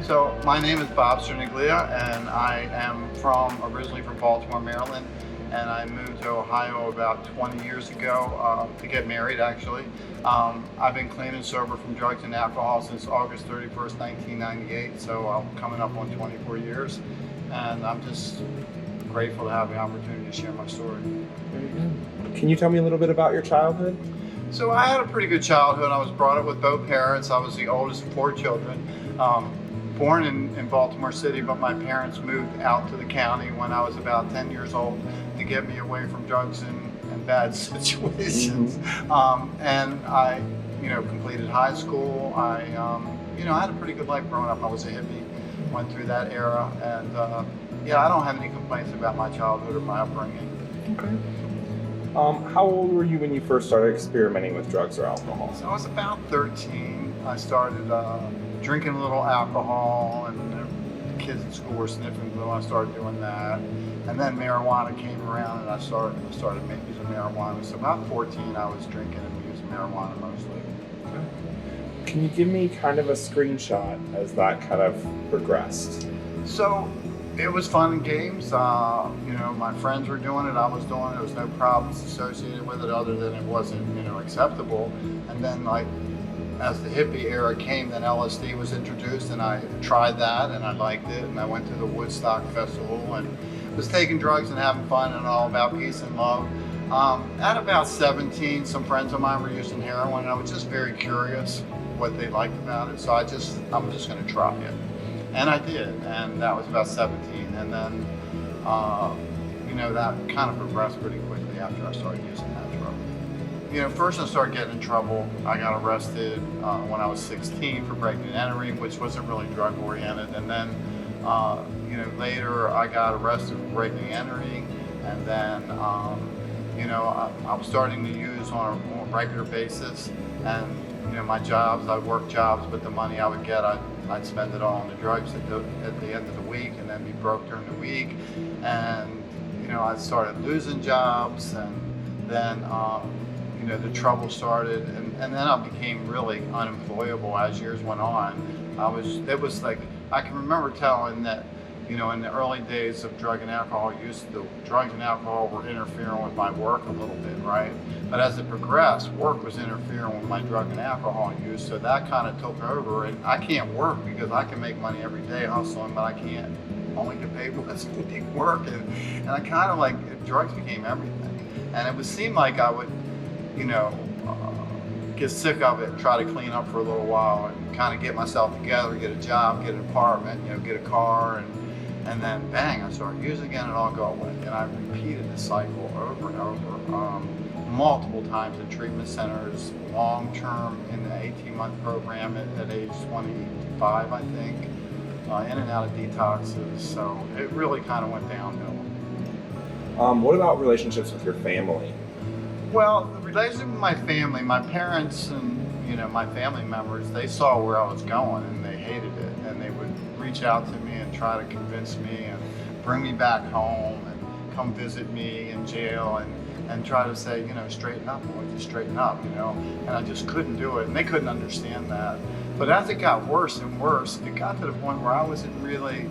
So my name is Bob Cerniglia, and I am originally from Baltimore, Maryland, and I moved to Ohio about 20 years ago to get married, actually. I've been clean and sober from drugs and alcohol since August 31st, 1998, so I'm coming up on 24 years, and I'm just grateful to have the opportunity to share my story. Very good. Can you tell me a little bit about your childhood? So I had a pretty good childhood. I was brought up with both parents. I was the oldest of 4 children. Born in Baltimore City, but my parents moved out to the county when I was about 10 years old to get me away from drugs and bad situations. And I, completed high school. I had a pretty good life growing up. I was a hippie, went through that era, and I don't have any complaints about my childhood or my upbringing. Okay. How old were you when you first started experimenting with drugs or alcohol? So I was about 13. I started drinking a little alcohol, and the kids at school were sniffing glue. I started doing that, and then marijuana came around, and I started using marijuana. So about 14, I was drinking and using marijuana mostly. Okay. Can you give me kind of a screenshot as that kind of progressed? So it was fun and games. My friends were doing it. I was doing it. There was no problems associated with it other than it wasn't, acceptable. And then, as the hippie era came, then LSD was introduced, and I tried that, and I liked it. And I went to the Woodstock festival and was taking drugs and having fun and all about peace and love. At about 17, some friends of mine were using heroin, and I was just very curious what they liked about it. So I'm just going to try it. And I did, and that was about 17. And then, that kind of progressed pretty quickly after I started using that drug. First I started getting in trouble. I got arrested when I was 16 for breaking and entering, which wasn't really drug oriented. And then, later I got arrested for breaking and entering. And then, I was starting to use on a more regular basis. And, my jobs, I'd work jobs, but the money I would get, I'd spend it all on the drugs at the end of the week, and then be broke during the week. And, I started losing jobs, and then, the trouble started, and then I became really unemployable as years went on. I can remember telling that, in the early days of drug and alcohol use, the drugs and alcohol were interfering with my work a little bit, right? But as it progressed, work was interfering with my drug and alcohol use, so that kind of took over. And I can't work because I can make money every day hustling, but I can't only get paid once a week work. And I kind of drugs became everything. And it would seem like I would, get sick of it and try to clean up for a little while and kind of get myself together, get a job, get an apartment, get a car, and then bang, I started using again and all go away. And I repeated the cycle over and over, multiple times in treatment centers, long-term in the 18-month program at age 25, I think, in and out of detoxes. So it really kind of went downhill. What about relationships with your family? Well, the relationship with my family, my parents and my family members, they saw where I was going and they hated it, and they would reach out to me and try to convince me and bring me back home and come visit me in jail and try to say, straighten up, boy, just straighten up, and I just couldn't do it, and they couldn't understand that. But as it got worse and worse, it got to the point where I wasn't really,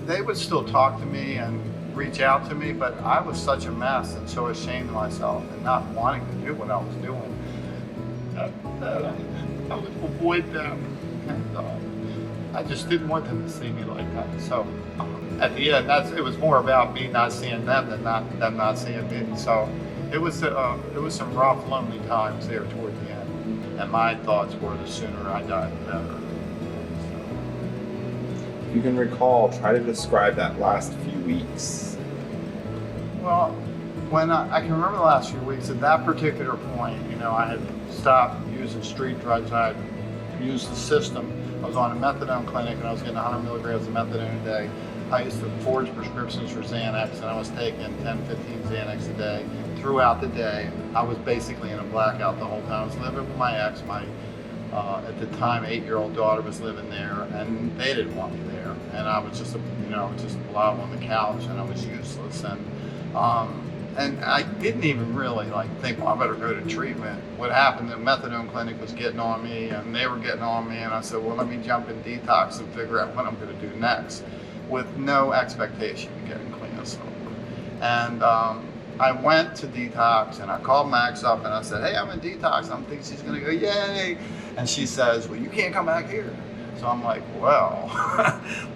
they would still talk to me and reach out to me, but I was such a mess and so ashamed of myself and not wanting to do what I was doing that I would avoid them, and I just didn't want them to see me like that. So at the end, it was more about me not seeing them than them not seeing me. So it was some rough, lonely times there toward the end, and my thoughts were the sooner I died, the better. If you can recall, try to describe that last few weeks. Well, when I can remember the last few weeks, at that particular point, I had stopped using street drugs. I had used the system. I was on a methadone clinic, and I was getting 100 milligrams of methadone a day. I used to forge prescriptions for Xanax, and I was taking 10, 15 Xanax a day throughout the day. I was basically in a blackout the whole time. I was living with my ex. My at the time 8-year-old daughter was living there, and they didn't want me there. And I was just just a blob on the couch, and I was useless. And And I didn't even really think, well, I better go to treatment. What happened, the methadone clinic was getting on me and they were getting on me, and I said, well, let me jump in detox and figure out what I'm going to do next, with no expectation of getting clean and sober. And I went to detox and I called Max up and I said, hey, I'm in detox. I'm thinking she's going to go, yay. And she says, well, you can't come back here. So I'm like, well,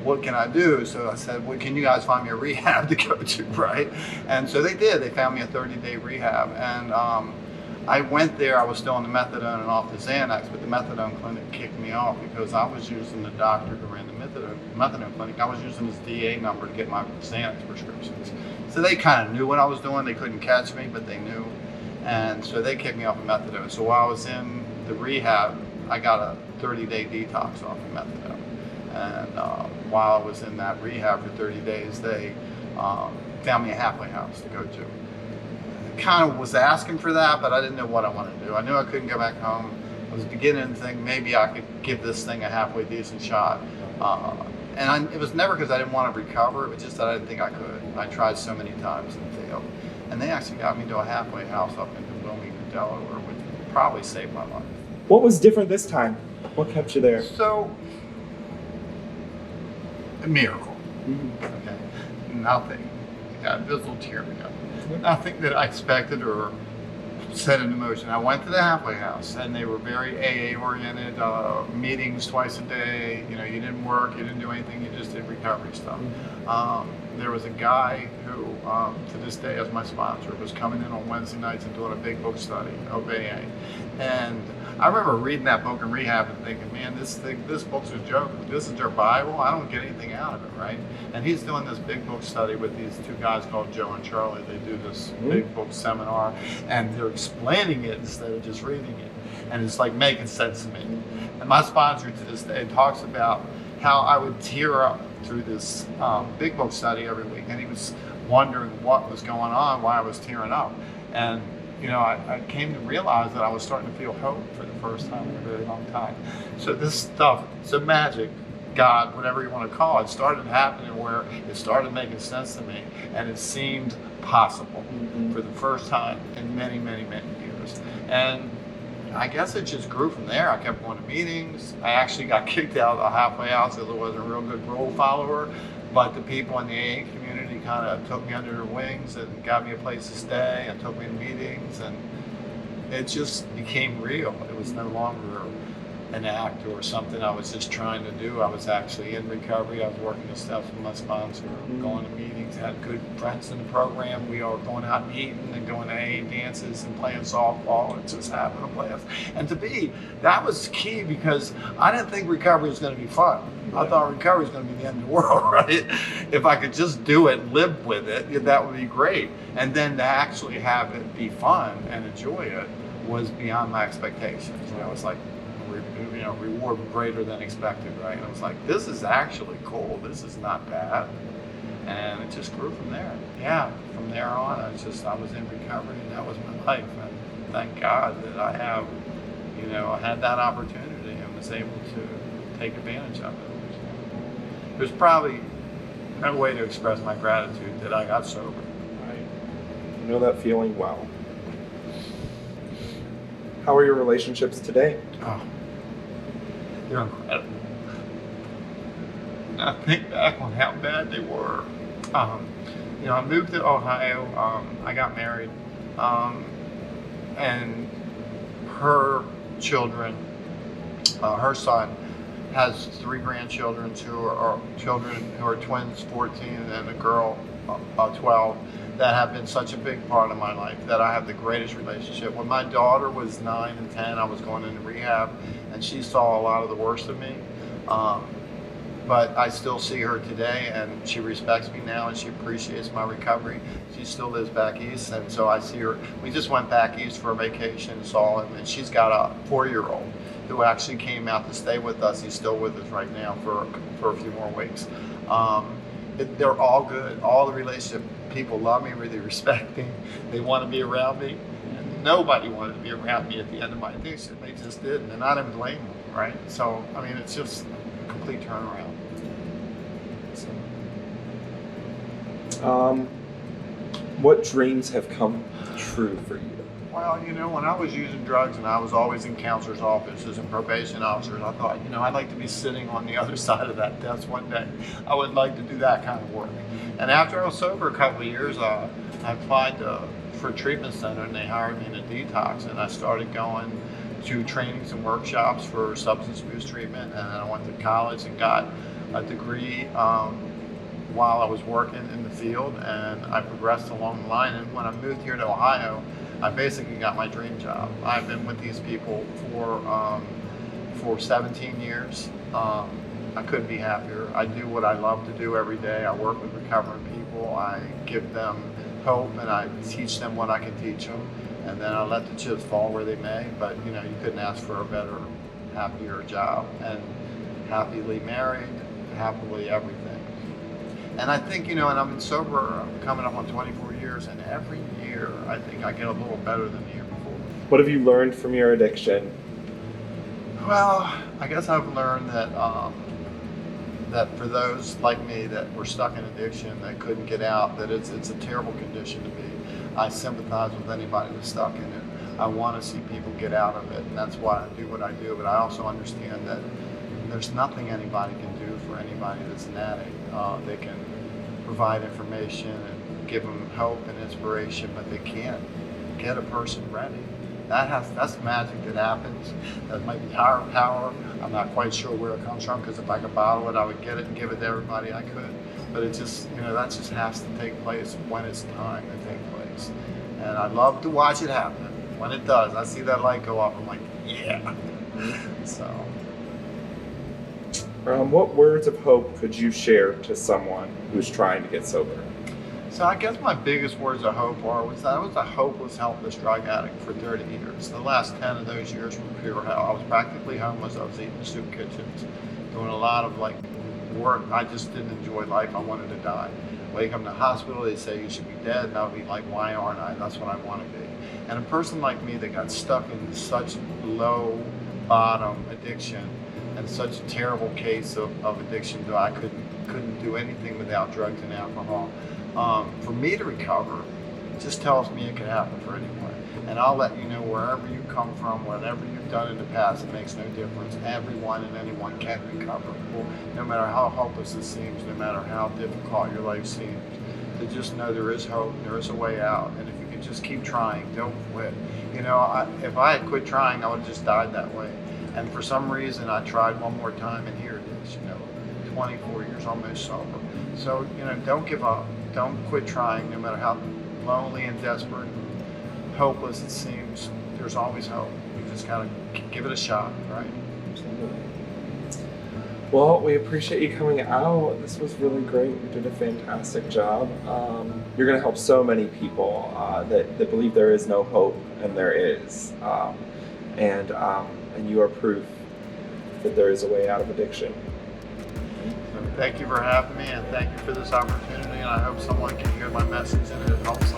what can I do? So I said, well, can you guys find me a rehab to go to, right? And so they did. They found me a 30-day rehab. And I went there. I was still on the methadone and off the Xanax, but the methadone clinic kicked me off because I was using the doctor who ran the methadone clinic. I was using his DA number to get my Xanax prescriptions. So they kind of knew what I was doing. They couldn't catch me, but they knew. And so they kicked me off of methadone. So while I was in the rehab, I got a 30-day detox off of methadone. And while I was in that rehab for 30 days, they found me a halfway house to go to. I kind of was asking for that, but I didn't know what I wanted to do. I knew I couldn't go back home. I was beginning to think maybe I could give this thing a halfway decent shot. It was never because I didn't want to recover, it was just that I didn't think I could. I tried so many times and failed. And they actually got me to a halfway house up in Wilmington, Delaware, which probably saved my life. What was different this time? What kept you there? So, a miracle. Okay. Nothing. This will tear me up. Nothing that I expected or set into motion. I went to the halfway house and they were very AA oriented, meetings twice a day. You didn't work, you didn't do anything, you just did recovery stuff. There was a guy who, to this day as my sponsor, was coming in on Wednesday nights and doing a big book study of AA. And I remember reading that book in rehab and thinking, man, this book's a joke. This is their Bible. I don't get anything out of it, right? And he's doing this big book study with these two guys called Joe and Charlie. They do this big book seminar, and they're explaining it instead of just reading it. And it's making sense to me. And my sponsor to this day talks about how I would tear up through this big book study every week. And he was wondering what was going on, why I was tearing up. And I came to realize that I was starting to feel hope for the first time in a very long time. So this stuff, so magic, God, whatever you want to call it, started happening where it started making sense to me, and it seemed possible for the first time in many, many, many years. And I guess it just grew from there. I kept going to meetings. I actually got kicked out of the halfway house because I wasn't a real good rule follower, but the people in the AA community kind of took me under their wings and got me a place to stay and took me to meetings, and it just became real. It was no longer an act or something I was just trying to do. I was actually in recovery. I was working the steps with my sponsor, going to meetings, had good friends in the program. We were going out and eating and going to AA dances and playing softball and just having a blast. And to me, that was key because I didn't think recovery was going to be fun. I thought recovery was going to be the end of the world, right? If I could just do it, live with it, that would be great. And then to actually have it be fun and enjoy it was beyond my expectations. I was like, reward greater than expected, right? And I was like, this is actually cool. This is not bad. And it just grew from there. Yeah, from there on, I was in recovery, and that was my life. And thank God that I have, I had that opportunity and was able to take advantage of it. There's probably no way to express my gratitude that I got sober. Right. I know that feeling well. How are your relationships today? Oh, they're incredible. I think back on how bad they were. I moved to Ohio. I got married, and her children, her son, has 3 grandchildren who are twins, 14, and a girl, 12. That have been such a big part of my life, that I have the greatest relationship. When my daughter was 9 and 10, I was going into rehab, and she saw a lot of the worst of me. But I still see her today, and she respects me now, and she appreciates my recovery. She still lives back east, and so I see her. We just went back east for a vacation and saw him, and she's got a 4-year-old who actually came out to stay with us. He's still with us right now for a few more weeks. They're all good. All the relationship, people love me, really respect me. They want to be around me. And nobody wanted to be around me at the end of my addiction. They just didn't, and I didn't blame them, right? So, it's just a complete turnaround. what dreams have come true for you? Well, when I was using drugs and I was always in counselors' offices and probation officers, I thought, I'd like to be sitting on the other side of that desk one day. I would like to do that kind of work. And after I was sober a couple of years, I applied for a treatment center, and they hired me in a detox, and I started going to trainings and workshops for substance abuse treatment, and then I went to college and got a degree while I was working in the field, and I progressed along the line. And when I moved here to Ohio, I basically got my dream job. I've been with these people for 17 years. I couldn't be happier. I do what I love to do every day. I work with recovering people. I give them hope, and I teach them what I can teach them. And then I let the chips fall where they may. But you couldn't ask for a better, happier job. And happily married, happily everything. And I think, and I've been sober, coming up on 24 years, and every year I think I get a little better than the year before. What have you learned from your addiction? Well, I guess I've learned that that for those like me that were stuck in addiction, that couldn't get out, that it's a terrible condition to be. I sympathize with anybody that's stuck in it. I want to see people get out of it, and that's why I do what I do. But I also understand that there's nothing anybody can do for anybody that's an addict. They can provide information and give them hope and inspiration, but they can't get a person ready. That's the magic that happens. That might be higher power. I'm not quite sure where it comes from, because if I could bottle it, I would get it and give it to everybody I could. But it just, that just has to take place when it's time to take place. And I love to watch it happen. When it does, I see that light go off, I'm like, yeah. So. What words of hope could you share to someone who's trying to get sober? So I guess my biggest words of hope was that I was a hopeless, helpless drug addict for 30 years. The last 10 of those years were pure hell. I was practically homeless. I was eating soup kitchens, doing a lot of work. I just didn't enjoy life. I wanted to die. Wake up in the hospital, they say you should be dead, and I'll be like, why aren't I? That's what I want to be. And a person like me that got stuck in such low bottom addiction, and such a terrible case of addiction that I couldn't do anything without drugs and alcohol. For me to recover, it just tells me it can happen for anyone. And I'll let you know, wherever you come from, whatever you've done in the past, it makes no difference. Everyone and anyone can recover. No matter how hopeless it seems, no matter how difficult your life seems, to just know there is hope, there is a way out. And if you can just keep trying, don't quit. If I had quit trying, I would have just died that way. And for some reason, I tried one more time, and here it is, 24 years almost sober. So, don't give up. Don't quit trying, no matter how lonely and desperate and hopeless it seems. There's always hope. You just gotta give it a shot, right? Absolutely. Well, we appreciate you coming out. This was really great. You did a fantastic job. You're going to help so many people that believe there is no hope, and there is. And you are proof that there is a way out of addiction. So thank you for having me, and thank you for this opportunity, and I hope someone can hear my message and it helps someone.